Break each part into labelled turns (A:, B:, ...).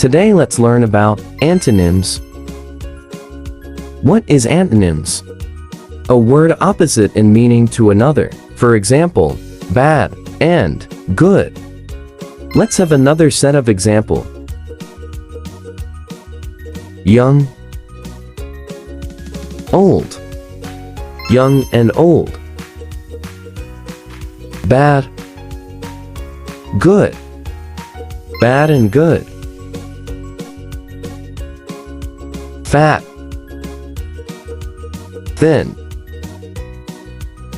A: Today let's learn about antonyms. What is antonyms? A word opposite in meaning to another. For example, bad and good. Let's have another set of example. Young, old. Young and old. Bad, good. Bad and good. Fat, thin.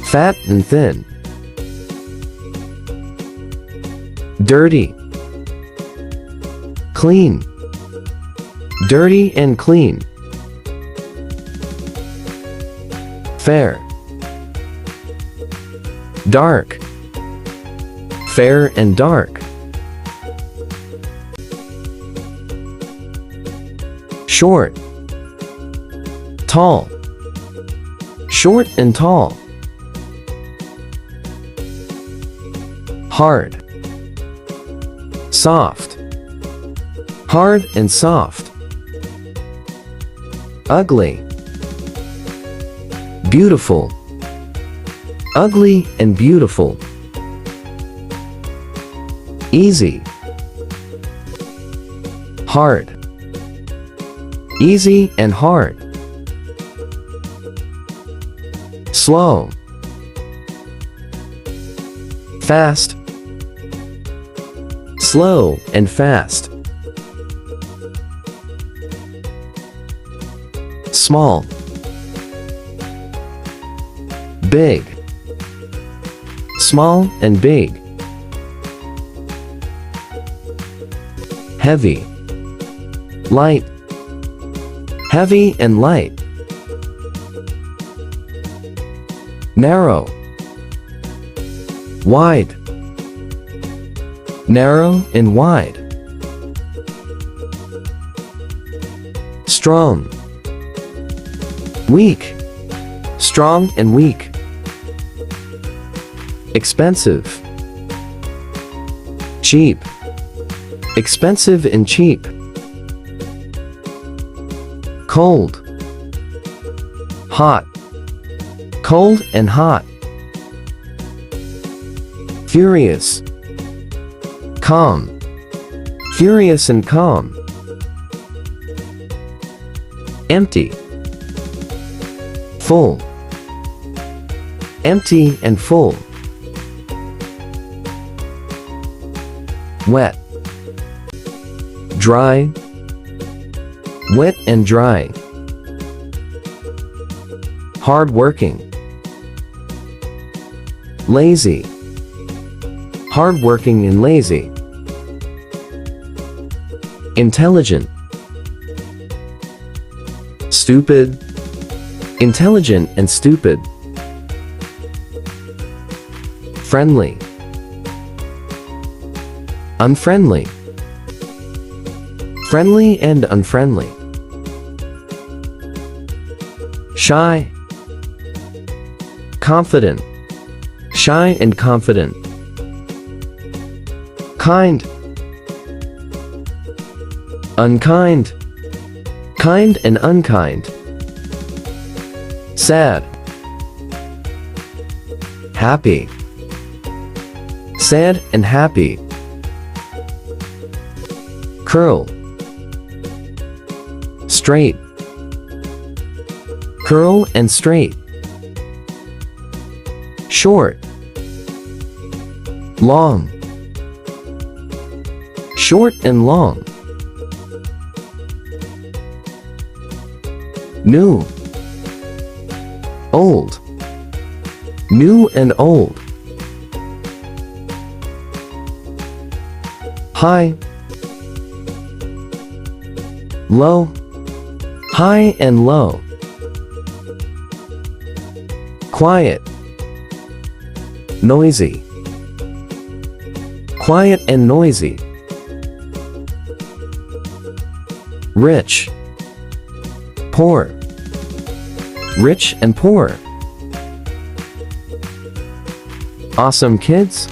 A: Fat and thin. Dirty, clean. Dirty and clean. Fair, dark. Fair and dark. Short, tall. Short and tall. Hard, soft. Hard and soft. Ugly, beautiful. Ugly and beautiful. Easy, hard. Easy and hard. Slow, fast. Slow and fast. Small, big. Small and big. Heavy, light. Heavy and light. Narrow, wide. Narrow and wide. Strong, weak. Strong and weak. Expensive, cheap. Expensive and cheap. Cold, hot. Cold and hot. Furious, calm. Furious and calm. Empty, full. Empty and full. Wet, dry. Wet and dry. Hard-working, lazy. Hard-working and lazy. Intelligent, stupid. Intelligent and stupid. Friendly, unfriendly. Friendly and unfriendly. Shy, confident. Shy and confident. Kind, unkind. Kind and unkind. Sad, happy. Sad and happy. Curl, straight. Curl and straight. Short, long. Short and long. New, old. New and old. High, low. High and low. Quiet, noisy. Quiet and noisy. Rich, poor. Rich and poor. Awesome, kids!